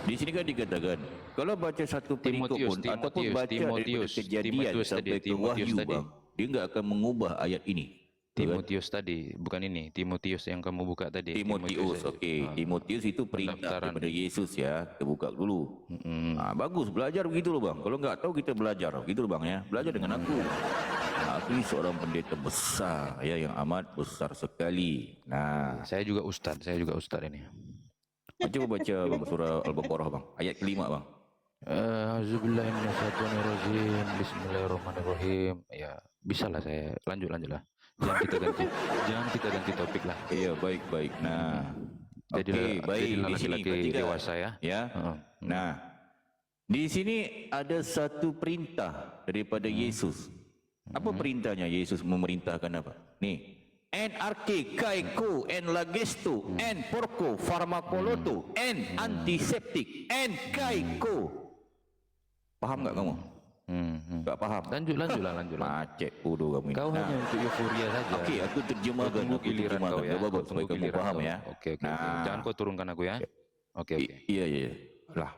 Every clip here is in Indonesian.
Di sini kan dikatakan kalau baca satu perikop pun ataupun baca daripada Kejadian sampai ke Wahyu bang, dia enggak akan mengubah ayat ini. Timotius tadi, bukan ini. Timotius yang kamu buka tadi. Timotius, okey. Timotius itu perintah daripada Yesus ya. Kita buka dulu. Bagus, belajar begitu loh bang. Kalau nggak tahu kita belajar, gitu loh bang ya. Belajar dengan aku. Aku ini seorang pendeta besar ya, yang amat besar sekali. Nah, Saya juga ustadz ini. coba baca bang surah Al-Baqarah bang, ayat kelima bang. Auzubillahiminasyaitonirrajim. Bismillahirrahmanirrahim. Ya, bisa lah saya. Lanjut lah. Jangan kita ganti topik lah. Iya, baik. Nah, Jadilah laki-laki dewasa ya. Ya. Nah, di sini ada satu perintah daripada Yesus. Apa perintahnya? Yesus memerintahkan apa? Nih. En arke kaiko en lagesto en porco farmakoloto en antiseptik en kaiko. Paham nggak kamu? Nggak paham. Lanjut. Macet bodoh kamu ini. Kau hanya untuk euforia saja. Oke, aku terjemahkan. Giliran kau ya. Bagus supaya kamu paham ya. Oke. Jangan kau turunkan aku ya. Oke. Iya. Lah.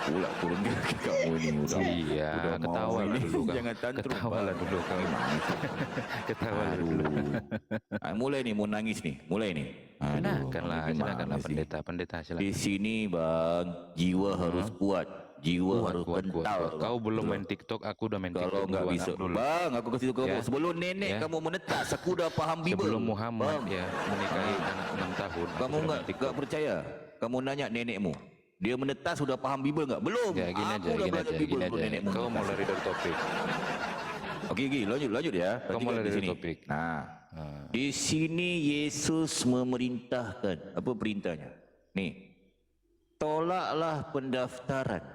Pula turun ke kamu ini udah. Iya, ketawa dulu kan. Jangan tantrum. Ketawa dulu kau. Ketawa dulu. Mulai nih mau nangis nih. Silakanlah pendeta silakan. Di sini bang, jiwa harus kuat. Harus kental. Kau belum main TikTok, aku udah main TikTok. Kalau nggak bisa, bang, aku kasih tahu kamu. Sebelum nenek kamu menetas, aku udah paham Bible. Sebelum Muhammad menikahi anak 6 tahun. Kamu nggak percaya? Kamu nanya nenekmu, dia menetas sudah paham Bible nggak? Belum. Ya, gini aku udah belajar Bible aja. Nenekmu. Kau mau lari dari topik. Oke, lanjut ya. Kau mau lari dari topik. Nah, di sini Yesus memerintahkan, apa perintahnya? Nih, tolaklah pendaftaran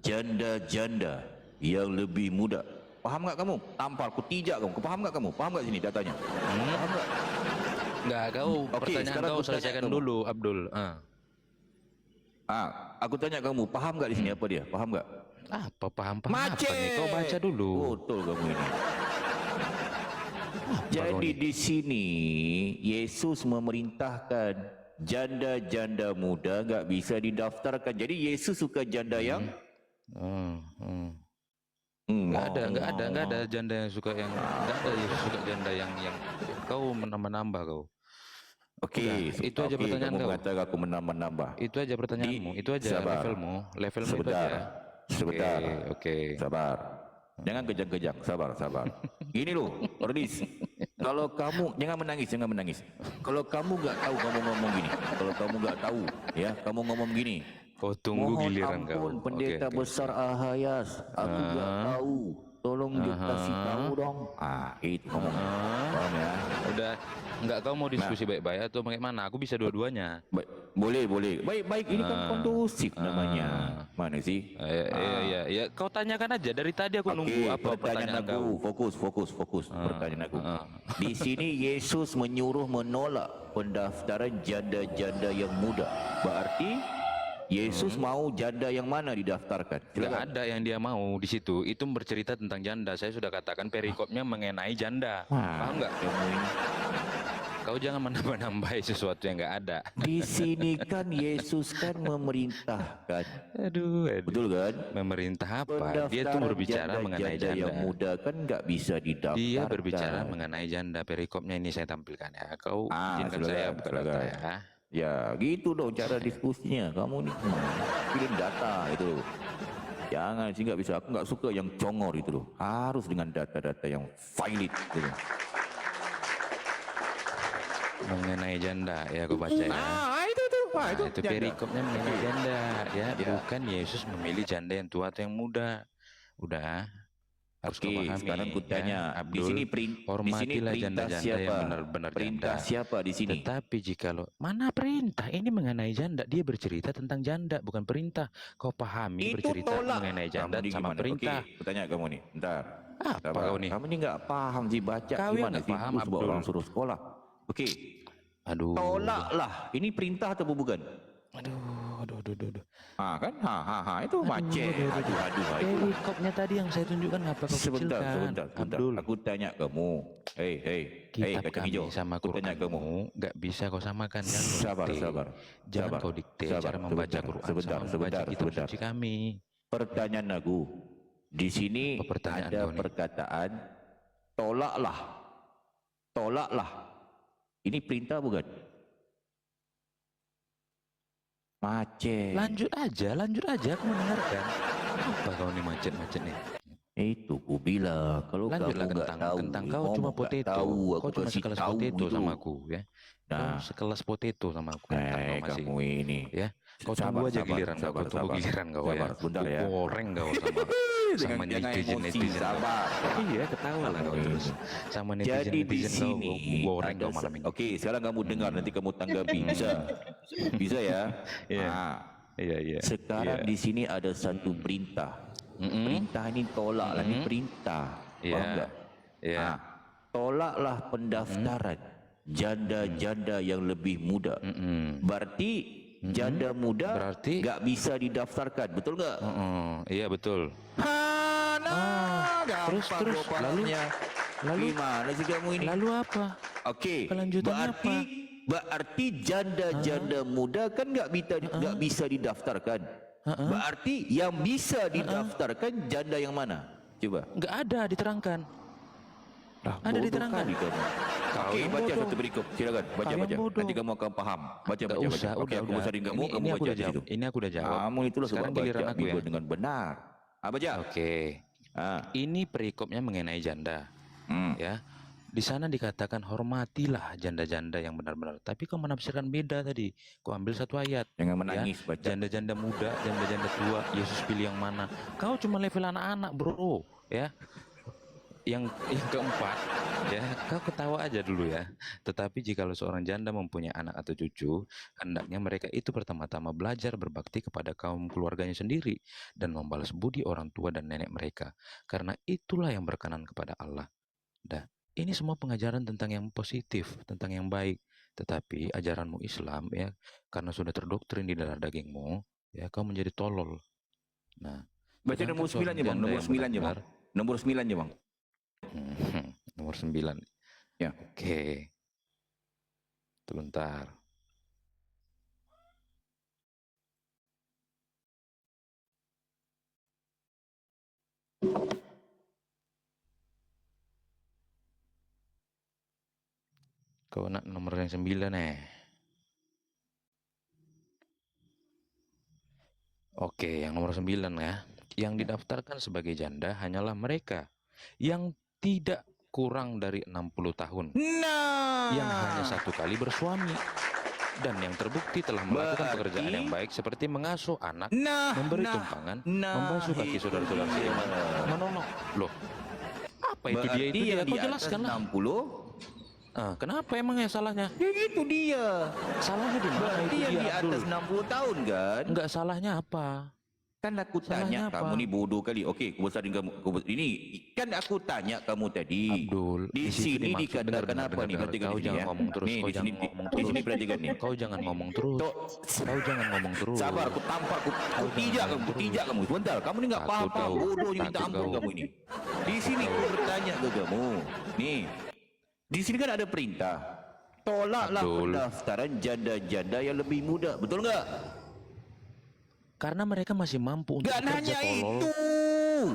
janda-janda yang lebih muda. Paham nggak kamu? Tampar, ku tijak kamu. Paham nggak kamu? Paham nggak sini datanya? Paham nggak? Nggak, pertanyaan kau selesaikan dulu, Abdul. Aku tanya kamu, paham nggak di sini apa dia? Paham nggak? Apa paham apa nih? Kau baca dulu. Betul kamu ini. Jadi di sini Yesus memerintahkan janda-janda muda nggak bisa didaftarkan. Jadi Yesus suka janda yang nggak ada janda yang suka nggak ada Yesus suka janda yang kau menambah kau. Oke, itu aja pertanyaan kamu kau. Katakan aku menambah. Itu aja pertanyaanmu. Itu aja levelmu sebentar, itu aja. Sebentar. Oke. Sabar. Jangan kejang-kejang. Sabar. Gini loh, Ordis. Kalau kamu jangan menangis. Kalau kamu nggak tahu kamu ngomong gini. Kalau kamu nggak tahu, ya kamu ngomong gini. Kau tunggu giliran kau. Mohon ampun, pendeta besar Ahayas. Aku nggak tahu. Tolong dikasih tahu dong. Itu ngomong. Paham ya? Udah. Enggak, kau mau diskusi baik-baik atau bagaimana? Aku bisa dua-duanya. Boleh. Baik ini kan kondusif namanya. Mana sih? Iya. Kau tanyakan aja. Dari tadi aku nunggu apa pertanyaan kau. Fokus. Pertanyaan aku. Di sini Yesus menyuruh menolak pendaftaran janda-janda yang muda. Berarti Yesus mau janda yang mana didaftarkan? Tidak ada yang dia mau di situ. Itu bercerita tentang janda. Saya sudah katakan perikopnya mengenai janda. Paham nggak? Kau jangan menambah-nambahi sesuatu yang nggak ada. Di sini kan Yesus kan memerintahkan. Aduh. Betul kan? Memerintah apa? Dia tuh berbicara mengenai janda. Yang muda kan nggak bisa didaftarkan. Dia berbicara mengenai janda. Perikopnya ini saya tampilkan ya. Kau izinkan saya buka data ya. Ya gitu dong cara diskusinya. Kamu nih pilih data itu. Jangan sih, nggak bisa. Aku nggak suka yang congor itu loh. Harus dengan data-data yang valid gitu. Mengenai janda ya aku baca ya. Itu perikopnya mengenai janda ya. Bukan Yesus memilih janda yang tua atau yang muda. Udah harus kau pahami. Sekarang kutanya, ya, di sini hormatilah janda-janda yang benar-benar perintah janda. siapa di sini? Tetapi jika mana perintah ini mengenai janda, dia bercerita tentang janda bukan perintah. Kau pahami itu bercerita mengenai janda sama perintah. Kutanya kamu nih, bentar. Apa kau nih? Kamu ini nggak paham sih baca kau gimana sih? Paham Sebuah orang suruh sekolah. Oke. Aduh. Tolaklah. Ini perintah atau bukan? Aduh. aduh. Kan? Itu macet. Aduh. Perikopnya tadi yang saya tunjukkan ngapa kau Sebentar. kecilkan? Abdul, Aku tanya kamu. kitab kacang kami hijau. sama Aku tanya kamu. Quranmu nggak bisa kau samakan, jangan kau Sabar. dikte. Jangan kau dikte cara membaca Quran sama membaca kitab suci kami. Pertanyaan aku. Di sini Apa pertanyaan ada kau nih? perkataan tolaklah. Ini perintah bukan? Macet. Lanjut aja, aku mendengarkan. Apa kau nih macet-macet nih? Itu ku bilang, kalau Lanjutlah kamu nggak tahu, kentang kau ngomong cuma nggak potato. tahu, aku Kau cuma kasih sekelas tahu potato gitu. sama aku, ya. Kau Nah, sekelas potato sama aku. Kentang kau masih. kamu ini. Ya, kau tunggu aja giliran kau. Kau tunggu giliran kau ya. Sebentar Ku ya. goreng kau sama Jangan netizen emosi, kau. sabar. Iya, ketawa lah kau terus. Sama Jadi di netizen kau, sini ku goreng kau malam ini. Oke, sekarang kamu dengar, nanti kamu tanggapi. Bisa ya? Iya. Nah, Iya. sekarang di sini ada satu perintah. Perintah ini tolak lah, ini perintah. Paham nggak? Iya. Nah, tolaklah pendaftaran janda-janda yang lebih muda. Berarti janda muda Berarti? nggak bisa didaftarkan, betul nggak? Iya betul. Terus lalu gimana sih kamu ini? Lalu apa? Oke, Kelanjutannya berarti janda-janda muda kan nggak bisa didaftarkan. Berarti yang bisa didaftarkan janda yang mana? Coba. Nggak ada diterangkan. Ada Bodoh diterangkan. kali kamu. Kau Oke, yang baca bodoh. satu berikut. Silakan baca. Yang bodoh. Nanti kamu akan paham. Baca. Nggak usah, Oke, aku besarin kamu, kamu ini aku baca udah di jawab. situ. Ini aku udah jawab. Kamu itulah Sekarang sebab giliran baca aku ya. Bible dengan benar. Baca. Oke. Ini perikopnya mengenai janda. Ya. Di sana dikatakan hormatilah janda-janda yang benar-benar. Tapi kau menafsirkan beda tadi. Kau ambil satu ayat. Jangan menangis, baca. Janda-janda muda, janda-janda tua, Yesus pilih yang mana? Kau cuma level anak-anak, bro. Ya. Yang keempat, ya, kau ketawa aja dulu ya. Tetapi jika seorang janda mempunyai anak atau cucu, hendaknya mereka itu pertama-tama belajar berbakti kepada kaum keluarganya sendiri dan membalas budi orang tua dan nenek mereka. Karena itulah yang berkenan kepada Allah. Ini semua pengajaran tentang yang positif, tentang yang baik. Tetapi ajaranmu Islam ya, karena sudah terdoktrin di darah dagingmu, ya kau menjadi tolol. Nah, Baca nomor 9 ya bang, nomor 9 ya bang. Nomor 9 ya bang. Nomor 9. Ya. Oke. Sebentar. Kau nak nomor yang 9 Oke, yang nomor 9 ya. Yang didaftarkan sebagai janda hanyalah mereka yang tidak kurang dari 60 tahun. Yang hanya satu kali bersuami. Dan yang terbukti telah melakukan pekerjaan yang baik seperti mengasuh anak, memberi tumpangan, membasuh kaki saudara-saudara seiman, menolong. Loh, apa itu dia itu dia? Kau jelaskan lah. 60. Kenapa emang ya salahnya? Ya gitu dia. Salahnya di mana Berarti itu yang dia, di atas Abdul? 60 tahun kan? Enggak, salahnya apa? Kan aku Salahnya tanya apa? kamu ni bodoh kali. Okey, aku besarin kamu. Ini kan aku tanya kamu tadi. Abdul, Di sini dimaksud- dikatakan dengar, apa nih? dengar. Perhatikan Kau di sini jangan ya. ngomong terus, Nih, kau di jangan sini, ngomong di terus. sini perhatikan nih. Kau jangan ngomong terus. Kau jangan ngomong terus. Sabar, aku tampar, aku tijak kamu, Sebentar, kamu ni nggak Takut paham-paham. kau, Bodohnya minta takut ampun kau. kamu ini. Di sini aku bertanya ke kamu. Nih, di sini kan ada perintah. Tolaklah Abdul. pendaftaran janda-janda yang lebih muda. Betul nggak? Karena mereka masih mampu untuk Nggak bekerja, nanya tolol. itu.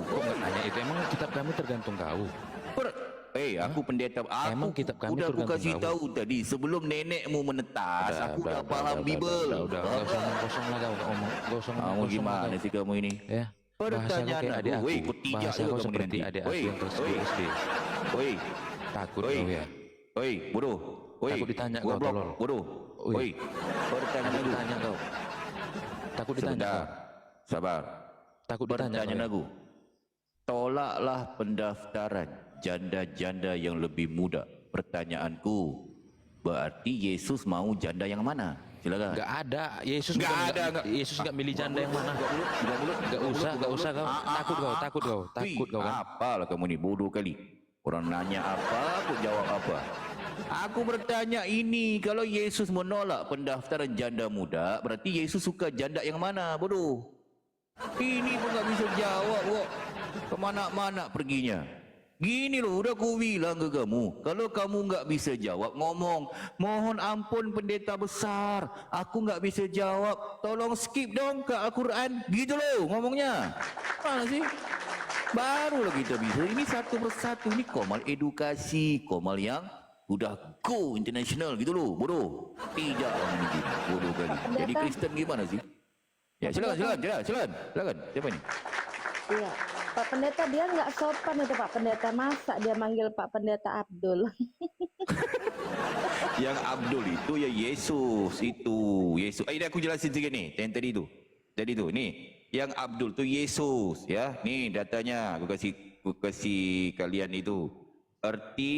Kok nggak nanya itu? Emang kitab kami tergantung kau. Aku pendeta. Emang Aku kitab kami udah aku tergantung kasih kau. tahu tadi sebelum nenekmu menetas. Aku dah paham Bible. Udah, nggak usah ngomong kosong lah kau. Nggak usah ngomong Kamu kosong lah gimana kau. sih kamu ini? Ya. Bahasa kau Pertanyaan kayak adik aku. aku. Woi, kau tijak Bahasa juga kau kamu seperti nanti. adik aku Woi, yang kelas woi. 2 SD. Woi, Takut woi, kau ya. woi, bodoh. Woi, Takut ditanya kau, goblok, tolol. bodoh. Woi. Woi, pertanyaan Takut aku. ditanya kau. Takut ditanya Sebentar, kau. sabar. Takut ditanya kau. Pertanyaan Ya? aku. Tolaklah pendaftaran janda-janda yang lebih muda. Pertanyaanku, berarti Yesus mau janda yang mana? Silakan. Nggak ada. Yesus Nggak bukan ada, nggak. Yesus nggak milih janda yang mana. Nggak usah kau. Takut kau. Apalah kamu ni bodoh kali. Orang nanya apa, aku jawab apa. Aku bertanya ini, kalau Yesus menolak pendaftaran janda muda, berarti Yesus suka janda yang mana, bodoh? Ini pun tak bisa jawab kok. Kemana-mana perginya. Gini loh, udah aku bilang ke kamu. Kalau kamu nggak bisa jawab, ngomong. Mohon ampun pendeta besar, aku nggak bisa jawab. Tolong skip dong ke Al-Quran. Gitu loh ngomongnya. Mana sih? Barulah kita bisa. Ini satu persatu. Ini komal edukasi. Komal yang udah go international gitu loh. Bodoh. Tidak mungkin. Bodoh kali. Jadi Kristen gimana sih? Ya silakan. Siapa ini? Iya, Pak Pendeta dia nggak sopan itu Pak Pendeta, masa dia manggil Pak Pendeta Abdul. Yang Abdul itu ya Yesus itu. Yesus. Ini aku jelasin sikit nih. Yang tadi itu. Jadi itu nih. Yang Abdul tu Yesus ya. Nih datanya aku kasih kalian itu. Erti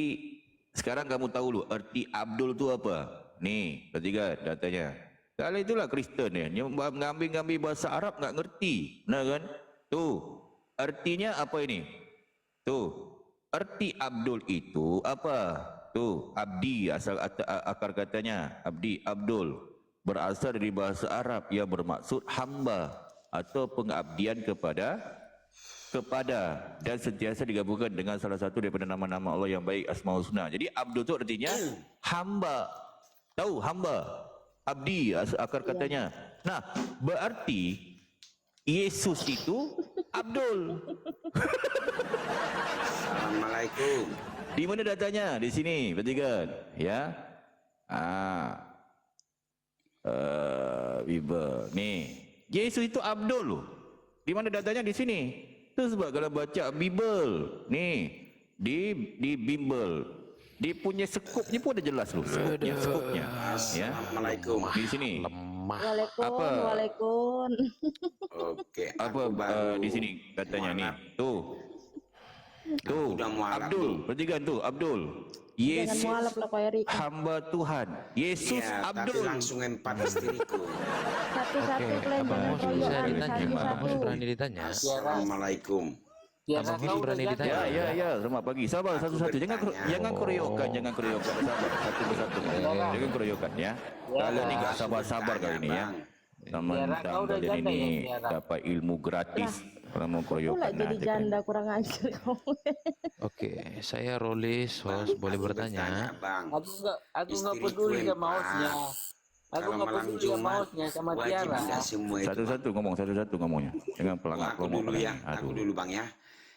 sekarang kamu tahu lu erti Abdul tu apa? Nih, perhatikan datanya. Kalau itulah Kristen ya. Ngambil bahasa Arab nggak ngerti. Benar kan? Tuh. Artinya apa ini? Tuh. Arti Abdul itu apa? Tuh, abdi asal akar katanya. Abdi, Abdul. Berasal dari bahasa Arab yang bermaksud hamba atau pengabdian kepada dan sentiasa digabungkan dengan salah satu daripada nama-nama Allah yang baik, Asmaul Husna. Jadi Abdul itu artinya hamba. Tahu hamba? Abdi akar katanya. Nah, berarti Yesus itu Abdul. Assalamualaikum. Di mana datanya? Di sini, perhatikan, ya. Bible. Nih, Yesus itu Abdul loh. Di mana datanya? Di sini. Itu sebab kalau baca Bible, nih di Bible, dia punya sekupnya pun ada jelas loh, sekupnya. Ya. Assalamualaikum. Di sini. Waalaikum. Oke. Apa di sini katanya nih? Tuh. Tuh, Abdul. Perhatikan tuh, Abdul. Yesus hamba Tuhan. Yesus Ya, Abdul. tapi langsung empat istriku. Satu-satu kalian Abang jangan Mus bisa royokan, ditanya, Bang. satu-satu. Mus berani ditanya. Assalamualaikum. Abang Mus berani ditanya. Ya, selamat pagi. Sabar satu-satu. Jangan keroyokan, Sabar satu persatu. Jangan keroyokan ya. Kalian ni enggak sabar-sabar kali ini ya. Teman-teman kalian ini dapat ilmu gratis. Kalau mau keroyokan. Pula jadi janda kurang ajar kamu. Oke, saya Rolis, host, boleh bertanya. Bang. Aku nggak peduli sama hostnya. Aku nggak peduli sama hostnya sama Tiara. Satu-satu ngomongnya. Jangan pelangak Aku dulu ya. Aduh. Aku dulu bang ya.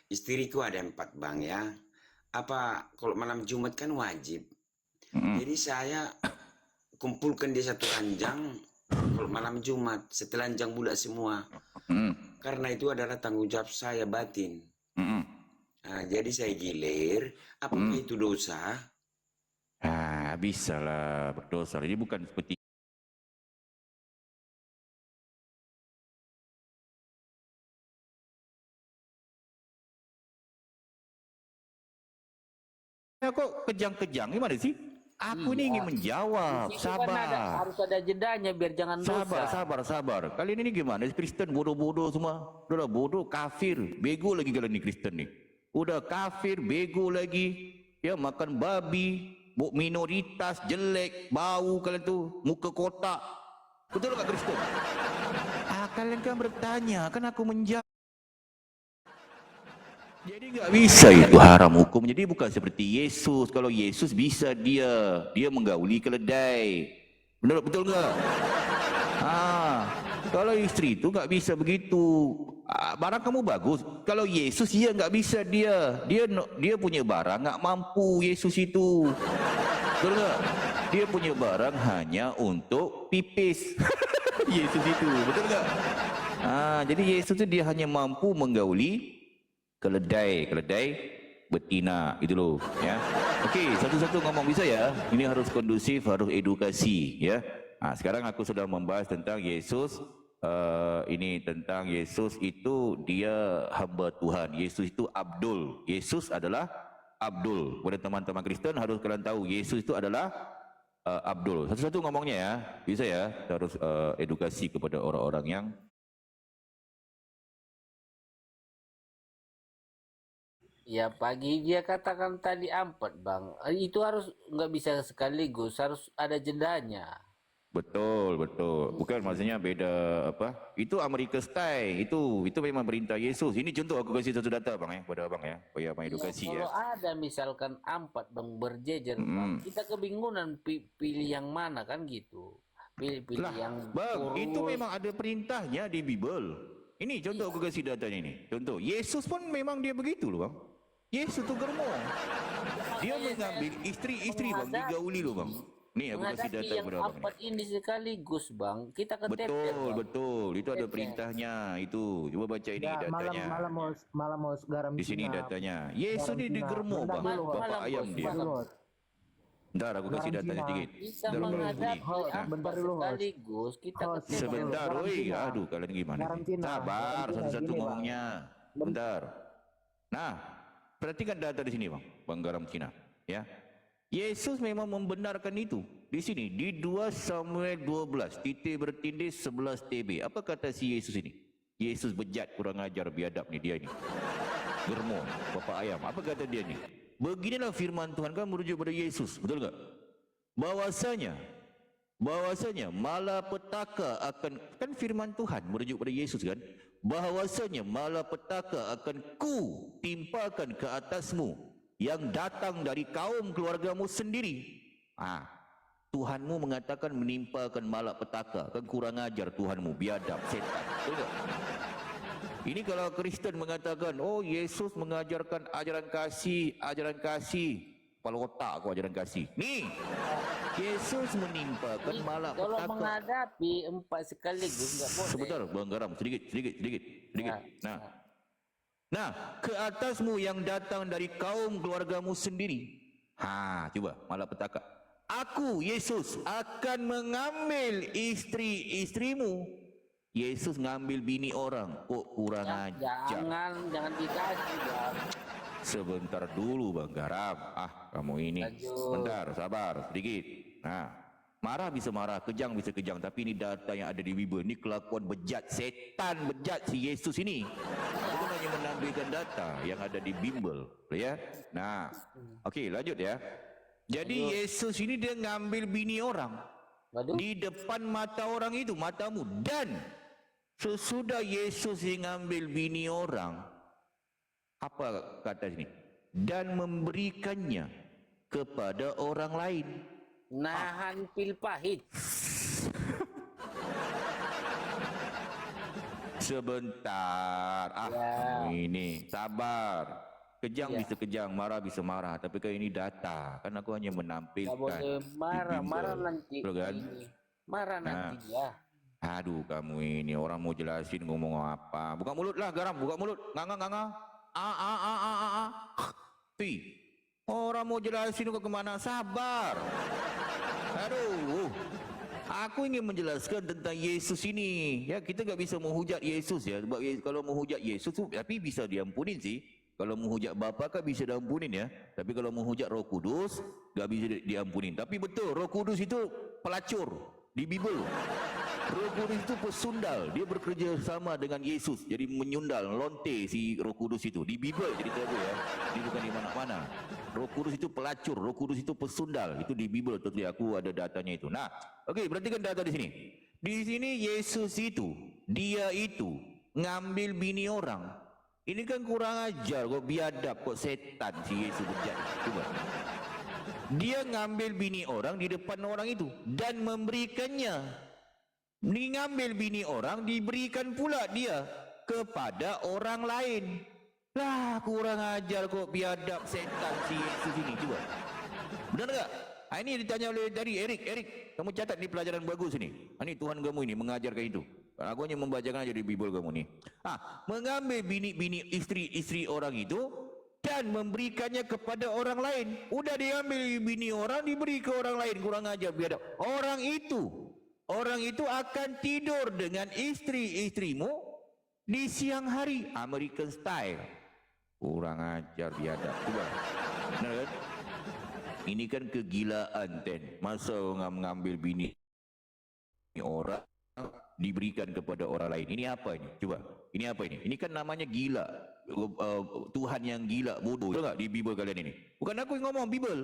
Istriku ada 4 bang ya. Apa kalau malam Jumat kan wajib. Jadi saya kumpulkan dia satu ranjang kalau malam Jumat setelanjang bulat semua. Karena itu adalah tanggung jawab saya batin. Nah, jadi saya gilir. Apakah itu dosa? Bisa lah berdosa. Ini bukan seperti kok kejang-kejang gimana sih? Aku ini ingin menjawab. Sabar. Harus ada jedanya biar jangan dosa. Sabar. Kalian ini gimana? Kristen bodoh-bodoh semua. Udahlah bodoh, kafir, bego lagi kalian ini Kristen nih. Udah kafir, bego lagi. Ya makan babi, minoritas, jelek, bau kalian tuh, muka kotak. Betul enggak Kristen? Kalian kan bertanya, kan aku menjawab. Jadi nggak bisa itu haram hukum. Jadi bukan seperti Yesus. Kalau Yesus bisa dia menggauli keledai. Betul nggak? Kalau istri itu nggak bisa begitu. Barang kamu bagus. Kalau Yesus nggak bisa dia punya barang nggak mampu Yesus itu. Betul nggak? Dia punya barang hanya untuk pipis. Yesus itu, betul nggak? Jadi Yesus itu dia hanya mampu menggauli keledai betina gitu loh ya. Okey, satu-satu ngomong bisa ya. Ini harus kondusif, harus edukasi ya. Sekarang aku sudah membahas tentang Yesus. Ini tentang Yesus itu dia hamba Tuhan. Yesus itu Abdul. Yesus adalah Abdul. Kepada teman-teman Kristen harus kalian tahu Yesus itu adalah Abdul. Satu-satu ngomongnya ya. Bisa ya. Kita harus edukasi kepada orang-orang yang Ya pagi dia katakan tadi 4 bang. Itu harus nggak bisa sekaligus, harus ada jedanya. Betul, betul. Bukan maksudnya beda apa? Itu Amerika style. Itu memang perintah Yesus. Ini contoh aku kasih satu data bang pada abang ya, supaya abang edukasi Kalau ya. ada misalkan 4 bang berjejer bang, kita kebingungan pilih yang mana kan gitu. Pilih Lah, yang bang, itu kurus. memang ada perintahnya di Bible. Ini contoh aku kasih datanya ini. Contoh, Yesus pun memang dia begitu loh bang. Yesus tu germo. Dia mengambil istri-istri bang, digauli loh bang. Nih aku kasih Menghadapi data yang kepada abang. 4 ini sekaligus bang, kita keteter Betul, bang. betul. Itu ada perintahnya itu. Coba baca ini Ya, datanya. malam mau garam Di sini Cina. datanya. Yesus Garam ni Cina. digermo Bentar bang. dulu, Bang. Bapak ayam Bos, dia. Dulu. Bentar aku kasih Garam datanya Cina. sedikit. Bisa Bentar, bang. menghadapi Host, apa bentar dulu, Host. sekaligus, kita Host, keteter. Sebentar, Garam oi. Cina. Aduh, kalian gimana? Garam sih? Cina. Sabar, Garam Cina, satu-satu gini, Bang. ngomongnya. Bentar. Nah, perhatikan data di sini, Bang. Bang Garam Cina, ya. Yesus memang membenarkan itu. Di sini di 2 Samuel 12, titik bertindih 11 TB. Apa kata si Yesus ini? Yesus bejat, kurang ajar, biadab ni dia ni. Germo, bapak ayam. Apa kata dia ni? Beginilah firman Tuhan kan merujuk pada Yesus, betul tak? Bahwasanya malapetaka akan, kan firman Tuhan merujuk pada Yesus kan, bahwasanya malapetaka akan ku timpakan ke atasmu yang datang dari kaum keluargamu sendiri. Tuhanmu mengatakan menimpakan malapetaka, kan kurang ajar Tuhanmu, biadab, setan, betul tak? Ini kalau Kristen mengatakan, oh Yesus mengajarkan ajaran kasih, kepala otak aku ajaran kasih. Ni, Yesus menimpakan Kalau malapetaka. menghadapi 4 sekaligus nggak boleh. Sebentar, Bang Garam, sedikit. Ya. Nah, ke atasmu yang datang dari kaum keluargamu sendiri. Coba malapetaka. Aku, Yesus, akan mengambil istri-istrimu. Yesus ngambil bini orang. Kok kurang ajar. Jangan dikasih bang. Sebentar dulu Bang Garam. Kamu ini. Sebentar, sabar sedikit. Marah bisa marah, kejang bisa kejang, tapi ini data yang ada di Bible. Ini kelakuan bejat, setan bejat si Yesus ini. Aku hanya menampilkan data yang ada di Bible, ya. Okey, lanjut ya. Jadi Yesus ini dia ngambil bini orang. Di depan mata orang itu, matamu. Dan sesudah Yesus mengambil bini orang, apa kata sini? Dan memberikannya kepada orang lain. Nahan pil pahit. Sebentar. Ini sabar. Kejang bisa kejang, marah bisa marah. Tapi kan ini data. Kan aku hanya menampilkan. Gak boleh marah nanti. Kan? Marah nanti dia. Aduh, kamu ini orang mau jelasin ngomong apa? Buka mulut lah, Garam. Buka mulut. Nganga. Orang mau jelasin kok kemana? Sabar. Aduh. Aku ingin menjelaskan tentang Yesus ini. Ya, kita nggak bisa menghujat Yesus ya. Sebab kalau menghujat Yesus tu, tapi bisa diampunin sih. Kalau menghujat Bapa kan bisa diampunin ya. Tapi kalau menghujat Roh Kudus, nggak bisa diampunin. Tapi betul, Roh Kudus itu pelacur di Bible. Roh Kudus itu pesundal. Dia bekerja sama dengan Yesus. Jadi menyundal, lonte si Roh Kudus itu. Di Bible jadi tahu ya. Ini bukan di mana-mana. Roh Kudus itu pelacur. Roh Kudus itu pesundal. Itu di Bible. Tentu aku ada datanya itu. Okey, perhatikan data di sini. Di sini Yesus itu, dia itu ngambil bini orang. Ini kan kurang ajar kok, biadab kok, setan si Yesus bejat. Coba. Dia ngambil bini orang di depan orang itu dan memberikannya. Dia ngambil bini orang, diberikan pula dia kepada orang lain. Lah, kurang ajar kok, biadab, setan si Yesus ini. Coba. Benar tak? Ini ditanya oleh dari Erik, kamu catat di pelajaran bagus ini. Ini Tuhan kamu ini mengajarkan itu. Aku hanya membacakan aja di Bible kamu ni. Mengambil bini-bini istri-istri orang itu dan memberikannya kepada orang lain. Udah diambil bini orang, diberi ke orang lain. Kurang ajar biadab. Orang itu akan tidur dengan istri-istrimu di siang hari. American style. Kurang ajar biadab. Coba. Benar kan? Ini kan kegilaan, Ten. Masa orang mengambil bini orang diberikan kepada orang lain. Ini apa ini? Coba. Ini apa ini? Ini kan namanya gila. Tuhan yang gila, bodoh. Betul tak di Bible kalian ini? Bukan aku yang ngomong Bible.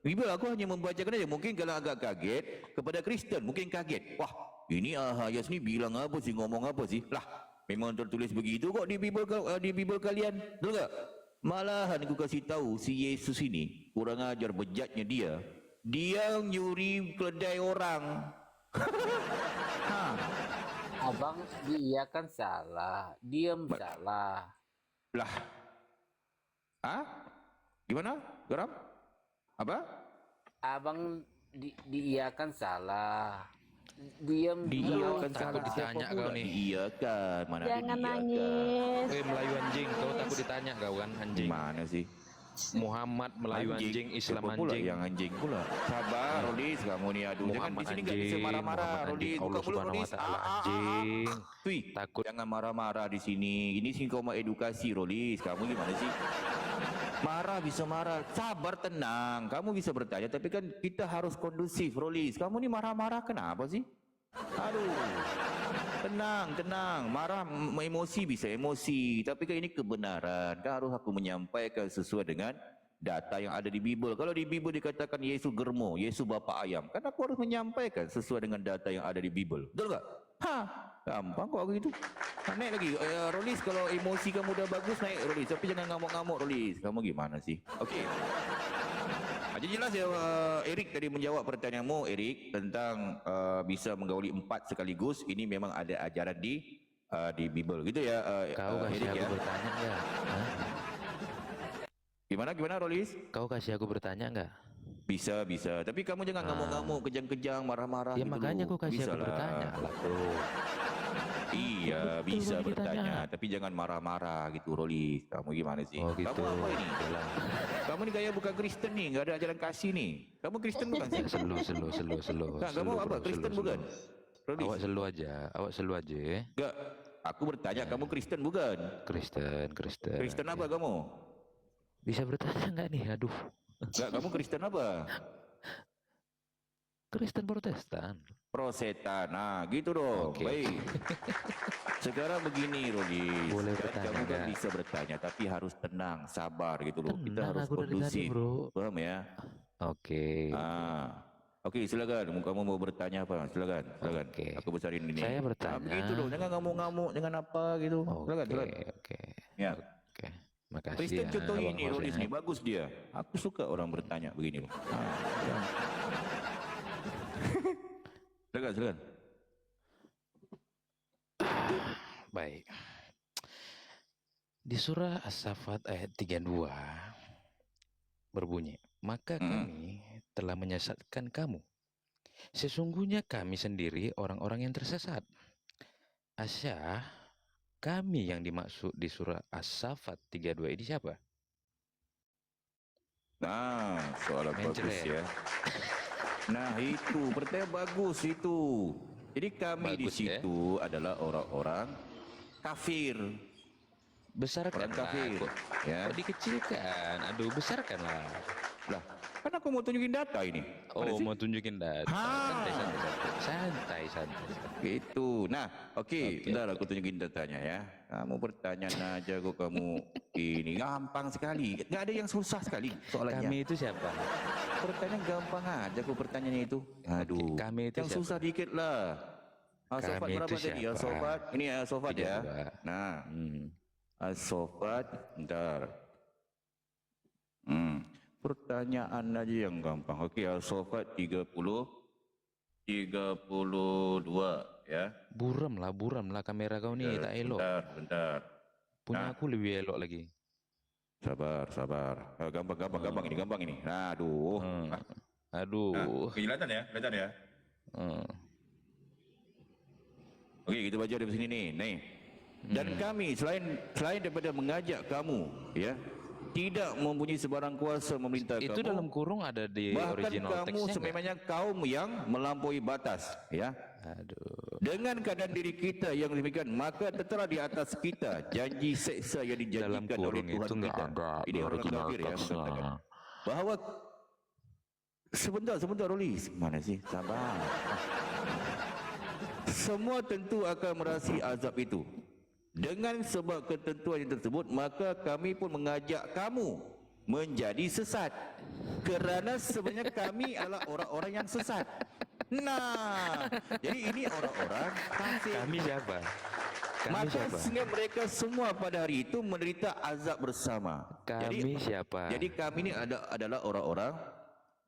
Bible aku hanya membacakan aja. Mungkin kalau agak kaget kepada Kristen, mungkin kaget. Wah, ini Ahayas ni bilang apa sih, ngomong apa sih? Lah, memang tertulis begitu kok di Bible kalian. Betul tak? Malahan aku kasih tahu si Yesus ini kurang ajar, bejatnya dia nyuri keledai orang. Abang diiyakan salah, diam salah. Lah. Gimana? Garam? Apa? Abang diiyakan salah. Diam Diiyakan Takut ditanya kau nih. Diiyakan. Mana ada Jangan diiyakan? nangis. Melayu anjing, kau takut ditanya kau kan anjing. Mana sih? Muhammad Melayu anjing, Islam Siapa pula anjing. yang anjing pula? Sabar, Rolis, kamu ni aduh. Jangan di Muhammad sini enggak bisa anjing, marah-marah, Muhammad Rolis. anjing, Allah Buka mulut, Subhanahu wa Rolis. Ta'ala anjing. Wih, Takut. jangan marah-marah di sini. Ini sini kau mau edukasi, Rolis. Kamu gimana sih? Marah bisa marah. Sabar, tenang. Kamu bisa bertanya, tapi kan kita harus kondusif, Rolis. Kamu ni marah-marah kenapa sih? Aduh. Tenang. Marah, emosi bisa emosi. Tapi kan ini kebenaran. Kan harus aku menyampaikan sesuai dengan data yang ada di Bible. Kalau di Bible dikatakan Yesus germo, Yesus bapa ayam, kan aku harus menyampaikan sesuai dengan data yang ada di Bible. Betul tak? Gampang kok gitu. Naik lagi. Rolis, kalau emosi kamu dah bagus, naik Rolis. Tapi jangan ngamuk-ngamuk, Rolis. Kamu gimana sih? Okey. Jadi jelas ya, Eric tadi menjawab pertanyaanmu, Eric, tentang bisa menggauli 4 sekaligus. Ini memang ada ajaran di Bible. Gitu ya, Kau kasih Eric aku ya. bertanya enggak? Hah? Gimana, Rolis? Kau kasih aku bertanya enggak? Bisa. Tapi kamu jangan ngamuk-ngamuk, kejang-kejang, marah-marah Ya gitu makanya loh. aku kasih Bisa aku lah. bertanya lah tuh. Iya, Betul bisa boleh bertanya, ditanya. tapi jangan marah-marah gitu, Rolis. Kamu gimana sih? Oh gitu. Kamu apa ini? Yalah. Kamu ni gaya bukan Kristen nih, enggak ada ajaran kasih nih. Kamu Kristen bukan sih? Selu. Nah, kamu Selu, apa? bro, Kristen selu, bukan? selu. Rolis? Awak selu aja. Enggak. Aku bertanya, kamu Kristen bukan? Kristen. Kristen apa kamu? Bisa bertanya enggak nih? Aduh. Enggak, kamu Kristen apa? Kristen Protestan. Prosetan. Nah, gitu dong. Oke. Baik. Sekarang begini, Rolis. Boleh Kan bertanya, kamu kan enggak? bisa bertanya, tapi harus tenang, sabar gitu loh. Kita Tenang, harus aku dari tadi, kondusif. bro. Paham ya? Oke. Okey, silakan. Kamu mau bertanya apa? Silakan. Oke. Aku besarin ini. Saya bertanya. Begitu dong, jangan ngamuk-ngamuk, jangan apa gitu. Silakan. Oke. Ya. Oke. Makasih Kristen ya. contoh Abang ini, Hos Rolis ya. nih, bagus dia. Aku suka orang bertanya begini loh. Ya. Silakan. Baik. Di surah As-Saffat ayat 32 berbunyi, maka kami telah menyesatkan kamu. Sesungguhnya kami sendiri orang-orang yang tersesat. Asyah, kami yang dimaksud di surah As-Saffat 32 ini siapa? Nah, soalan bagus Mencret. ya. Nah, itu pertanyaan bagus itu. Jadi kami di Bagus, ya. situ adalah orang-orang kafir. Besarkanlah. Orang kafir, Kok, ya. kok dikecilkan? Aduh, besarkanlah. Lah, kan aku mau tunjukin data ini. Mana Oh, sih? mau tunjukin data. Santai. Gitu. Nah, okey. Oke. Bentar aku tunjukin datanya ya. Kamu bertanya aja kok kamu ini gampang sekali. Enggak ada yang susah sekali soalannya. Kami itu siapa? Pertanyaan gampang aja kok pertanyaannya itu. Aduh. kami itu yang siapa? susah dikit lah. Al-Sofat Kami berapa itu tadi? siapa? Al-Sofat. Ini Al-Sofat ya. 32. Nah, Hmm. Al-Sofat. Bentar. Pertanyaan aja yang gampang. Okey, Al-Sofat 32 ya. Buram lah kamera kau nih, tak elok. Bentar. Punya Nah. aku lebih elok lagi. Sabar. Gampang ini. Nah, aduh. Aduh. Kelihatan ya? Hmm. Okey, kita baca dari sini nih. Dan kami selain daripada mengajak kamu, ya, tidak mempunyai sebarang kuasa memerintah Itu kamu. dalam kurung ada di Bahkan original kamu teksnya nggak? sememangnya kaum yang melampaui batas, ya. Aduh. Dengan keadaan diri kita yang demikian, maka tertera di atas kita janji seksa yang Dalam dijanjikan oleh kurung Tuhan itu nggak kita. ada Ini di orang original kafir ya teksnya. mengatakan bahawa sebentar Rolis. Mana sih? Sabar. semua tentu akan merasai azab itu. Dengan sebab ketentuan yang tersebut, maka kami pun mengajak kamu menjadi sesat. Kerana sebenarnya kami adalah orang-orang yang sesat. Nah, jadi ini orang-orang kafir. Kami siapa? Kami Maka siapa? sehingga mereka semua pada hari itu menderita azab bersama. Kami siapa? Jadi kami ini adalah orang-orang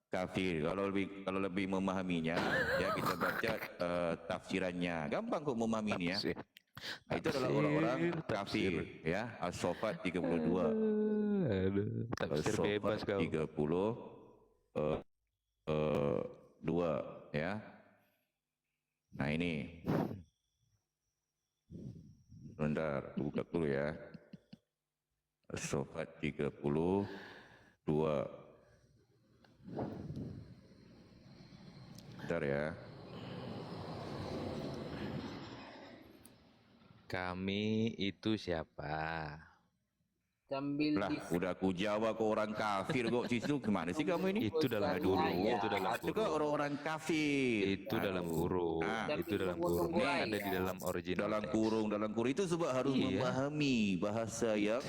kafir. Kalau lebih memahaminya, ya kita baca tafsirannya. Gampang kok memahaminya. Tafsir. Itu adalah orang-orang kafir, ya. As-Saffat 32. Aduh, tafsir bebas kau. 2, ya. Nah ini. Bentar, buka dulu ya. As-Saffat 32. Bentar ya. Kami itu siapa? Sambil Lah, udah aku jawab ke orang kafir kok situ. Gimana sih kamu ini? Itu dalam Aduh, kurung, itu dalam itu kan kurung. orang kafir. Itu dalam kurung, Ah. itu dalam kurung. Ini ada di dalam original. Dalam teks. kurung itu sebab harus Iya. memahami bahasa yang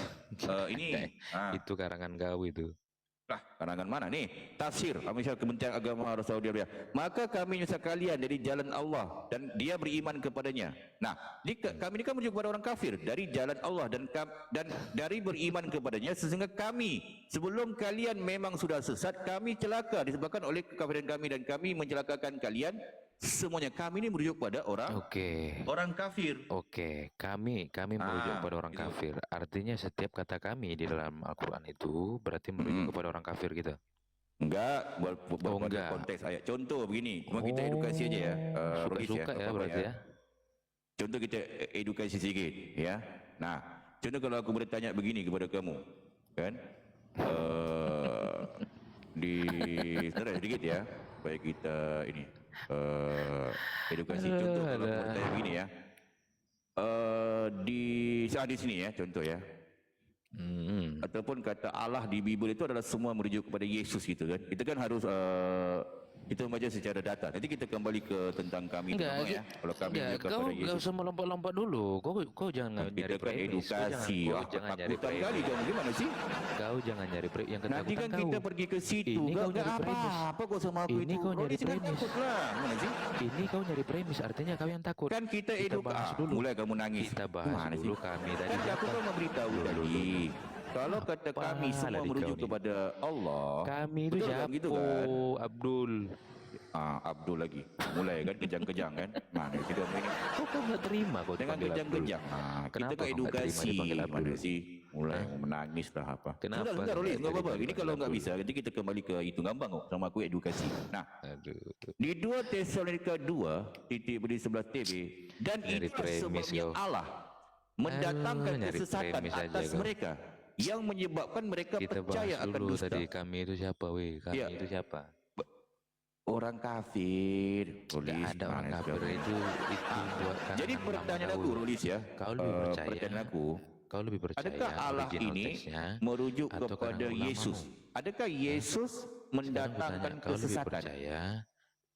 ini. Itu karangan kau itu. Lah, karangan mana nih? Tafsir Amisal Kementerian Agama Saudi Arabia. Maka kami menyesat kalian dari jalan Allah dan dia beriman kepadanya. Nah, kami ini kan merujuk kepada orang kafir dari jalan Allah dan dari beriman kepadanya, sehingga kami sebelum kalian memang sudah sesat, kami celaka disebabkan oleh kekafiran kami dan kami mencelakakan kalian semuanya. Kami ini merujuk pada orang kafir. Oke, kami merujuk kepada orang gitu. kafir. Artinya setiap kata kami di dalam Al-Quran itu berarti merujuk kepada orang kafir gitu. Enggak, pada enggak. konteks ayat. Contoh begini, cuma kita edukasi aja ya. Rolis Suka-suka ya apa-apa berarti ya. Contoh kita edukasi sedikit, ya. Nah, contoh kalau aku bertanya begini kepada kamu, kan? Sebentar sedikit ya, supaya kita ini edukasi. Contoh kalau aku bertanya begini ya, di sini ya, contoh ya. Ataupun kata Allah di Bible itu adalah semua merujuk kepada Yesus gitu kan. Kita kan harus kita membaca secara data. Nanti kita kembali ke tentang kami itu ya. Kalau kami merujuk kau kepada nggak Yesus. usah melompat-lompat dulu. Kau jangan Kita nyari kan premis. edukasi. Kau jangan nyari Takutan kali premis. kamu gimana sih? Kau jangan nyari premis. Yang Nanti ketakutan kan kau. kita pergi ke situ. Ini kau Enggak nyari premis. apa-apa kok sama aku Ini itu. kau nyari Rolis jangan premis. takut lah. Gimana sih? Ini kau nyari premis. Artinya kau yang takut. Kan kita bahas edukasi. dulu. Mulai kamu nangis. Kita bahas Gimana dulu sih? kami tadi. Kan aku kan memberitahu tadi. Kalau kata Apa kami semua lagi merujuk kau ni? kepada Allah. Kami itu Betul kan siapa? gitu kan? Abdul. Abdul lagi. Mulai kan kejang-kejang kan. Mana sih kamu ini? Kau nggak terima kau Dengan dipanggil kejang-kejang. Abdul? Kita Kenapa kan kau nggak terima edukasi. dipanggil Abdul? Mana sih? Mulai menangis lah apa. Kenapa Sudah, kau Rolis, nggak enggak apa-apa. terima Ini kalau enggak dipanggil bisa, nanti kita kembali ke itu gampang kok. Sama aku edukasi. Nah, Aduh. di 2 Tesalonika 2 titik beri 11 TB, dan Nyari itulah premis sebabnya kau. Allah mendatangkan nyari kesesatan premis aja atas kau. mereka yang menyebabkan mereka Kita percaya bahas akan dulu dusta. tadi kami itu siapa, weh? Kami Iya. itu siapa? Orang kafir. Tidak Rolis, ada orang mana kafir sekarang? itu buat Jadi kalangan pertanyaan ulama aku, kau. Rolis ya. Kau lebih percaya. Pertanyaan aku, Kau lebih percaya adakah Allah original ini teksnya merujuk atau kepada kalangan ulama? Yesus? Adakah Yesus Sekarang ku mendatangkan tanya, kau lebih kesesatan percaya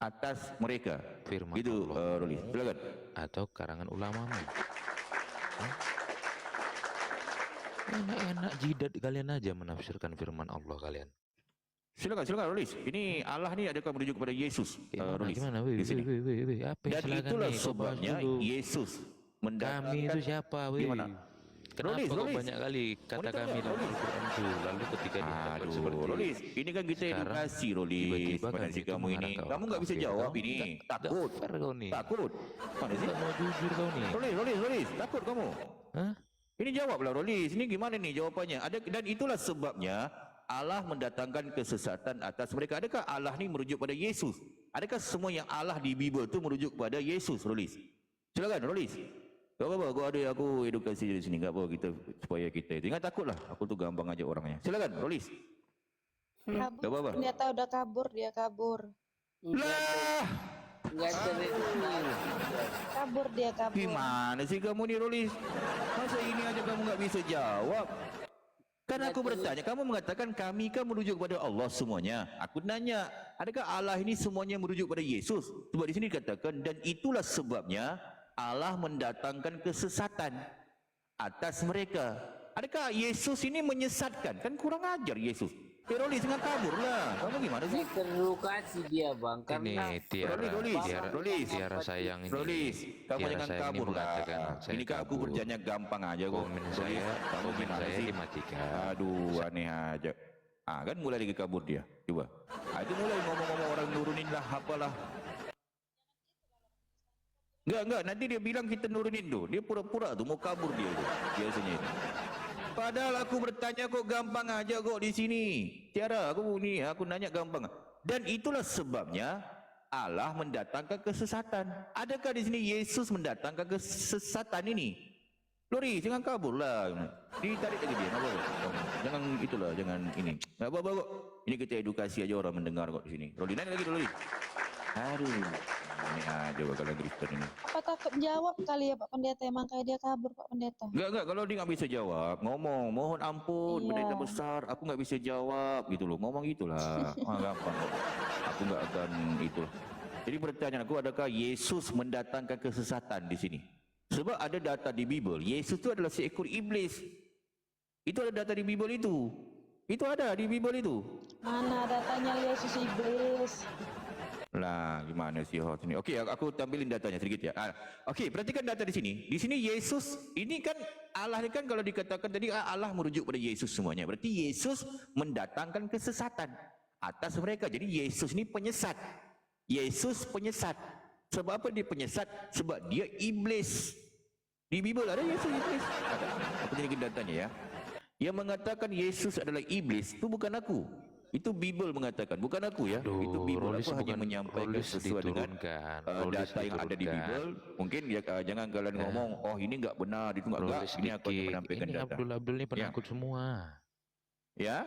atas mereka? firman Gitu, Allah Rolis. Silakan. atau karangan ulamamu? Enak-enak jidat kalian aja menafsirkan firman Allah kalian. Silakan, Rolis. Ini Allah ni adakah merujuk kepada Yesus? Rolis. Gimana? Weh, Di sini. Apa Dan silakan itulah nih, kau bahas sebabnya dulu. Yesus Kami mendatangkan. itu siapa, weh? Gimana? Kenapa Rolis, kok Rolis. banyak kali kata Wanita kami enggak? dalam Rolis. Al-Quran itu? Lalu ketika dihadapkan Aduh, seperti Rolis, ini kan kita sekarang, edukasi, Rolis. tiba-tiba Pada kami si itu kamu mengarah ini. ke Kamu orang nggak bisa kafir. jawab Kau ini. nggak Takut. fair kau nih. Takut. Mana sih? Nggak mau jujur kau nih. Rolis. Takut kamu. Hah? Ini jawablah, Rolis. Ini gimana nih jawapannya? Dan itulah sebabnya Allah mendatangkan kesesatan atas mereka. Adakah Allah ni merujuk pada Yesus? Adakah semua yang Allah di Bible tu merujuk pada Yesus, Rolis? Silakan, Rolis. Tak apa-apa, aku edukasi di sini. Tak apa, kita supaya kita itu. Jangan takutlah. Aku tu gampang aja orangnya. Silakan, Rolis. Kabur. Tak apa-apa. Ternyata udah kabur, dia kabur. Lah, Enggak cerita. Kabur dia kabur. gimana sih kamu ni, Rolis? Masa ini aja kamu nggak bisa jawab? Kan aku bertanya, kamu mengatakan kami kan merujuk kepada Allah semuanya. Aku nanya, adakah Allah ini semuanya merujuk pada Yesus? Sebab di sini dikatakan, dan itulah sebabnya Allah mendatangkan kesesatan atas mereka. Adakah Yesus ini menyesatkan? Kan kurang ajar Yesus. Teroris dengan kabur lah. Kamu gimana sih? Teredukasi dia bang, karena Ini Tiara sayang ini. Rolis, kamu Tiara jangan sayang ini kabur lah. mengatakan saya Ini kan aku kabur. kerjanya gampang aja kok. Komen Rolis, saya, kamu komen gimana saya sih? dimatikan. Aduh, aneh aja. Ah, kan mulai lagi kabur dia. Coba. Ah, itu mulai ngomong-ngomong orang nurunin lah, apalah. Enggak, nanti dia bilang kita nurunin tuh. Dia pura-pura tuh mau kabur dia itu. Biasanya itu. Padahal aku bertanya kok gampang aja kok di sini. Tiara, aku nanya gampang. Dan itulah sebabnya Allah mendatangkan kesesatan. Adakah di sini Yesus mendatangkan kesesatan ini? Lori, jangan kabur lah. Ditarik lagi dia, apa? Jangan itulah, jangan ini. Enggak apa-apa kok. Ini kita edukasi aja orang mendengar kok di sini. Lori, naik lagi dulu. Aduh, ini aja bakalan Kristen ini. Apa takut jawab kali ya Pak Pendeta, emang kayak dia kabur Pak Pendeta. Enggak, kalau dia nggak bisa jawab, ngomong, mohon ampun, Iya. pendeta besar, aku nggak bisa jawab, gitu loh, ngomong gitulah, gampang kok. Aku nggak akan itulah. Jadi pertanyaan aku, adakah Yesus mendatangkan kesesatan di sini? Sebab ada data di Bible, Yesus itu adalah seekor iblis. Itu ada data di Bible itu. Itu ada di Bible itu. Mana datanya Yesus iblis? Lah, gimana sih host ini? Okey, aku tampilin datanya sedikit ya. Okey, perhatikan data di sini. Di sini Yesus, ini kan Allah ini kan kalau dikatakan tadi Allah merujuk pada Yesus semuanya. Berarti Yesus mendatangkan kesesatan atas mereka. Jadi Yesus ini penyesat. Yesus penyesat. Sebab apa dia penyesat? Sebab dia iblis. Di Bible ada Yesus iblis. Ada. Aku tunjukin datanya ya. Yang mengatakan Yesus adalah iblis itu bukan aku. Itu Bible mengatakan, bukan aku ya. Aduh, itu Bible. Rolis Aku hanya bukan- menyampaikan Rolis sesuai dengan diturunkan, data Rolis yang ada di diturunkan. Bible. Mungkin ya, jangan kalian ngomong, oh ini enggak benar, itu enggak. Rolis Ini aku hanya dikit. menyampaikan Ini data. Abdul ini penakut semua. Ya?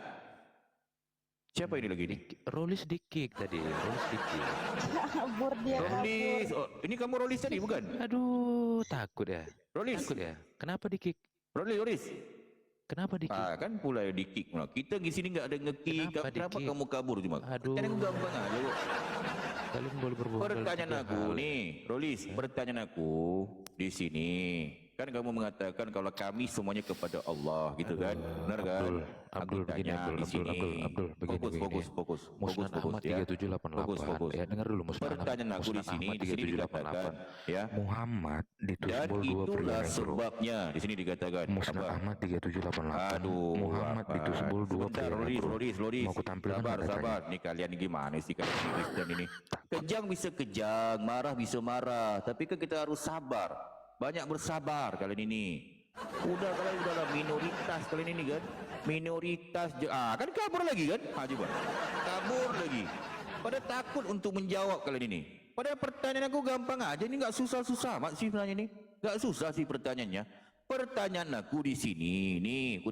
Siapa ini lagi nih? Rolis dikit tadi, Rolis dikit. Kabur dia Rolis. kabur. Oh, ini kamu Rolis tadi bukan? Aduh, takut ya. Rolis. Takut ya. Kenapa dikik? Rolis. Kenapa dikik? Kan pula di-kick pula. Kita di sini enggak ada nge-kick. Kenapa Kenapa di-kick? kamu kabur cuma? Aduh. Kan aku gampang aja kok. Kalian boleh berbohong. dalam Pertanyaan tiga aku hal. nih, Rolis, pertanyaan aku di sini. Kan kamu mengatakan kalau kami semuanya kepada Allah, gitu kan? Benar kan? Abdul, Aku begini, tanya Abdul, di sini. Abdul, begini, Fokus. Musnad Ahmad 3788. Fokus. Ya, dengar dulu Musnad Pertanyaan aku di sini dikatakan, ya. Muhammad di Dan Tusbul 2 itulah Prianegro. sebabnya di sini dikatakan Musnad apa? Ahmad 3788. Aduh, Muhammad di Tusbul 2 Sebentar, Rolis. Mau aku tampilkan datanya. Sabar. Nih kalian gimana sih kalian Kristen ini? Kejang bisa kejang, marah bisa marah. Tapi kan kita harus sabar. Banyak bersabar kalian ini. Kalian udahlah minoritas kalian ini kan. Minoritas. Kan kabur lagi kan? Coba. Kabur lagi. Pada takut untuk menjawab kalian ini. Pada pertanyaan aku gampang aja. Ini nggak susah-susah amat sih sebenarnya ini. Nggak susah sih pertanyaannya. Pertanyaan aku di sini nih.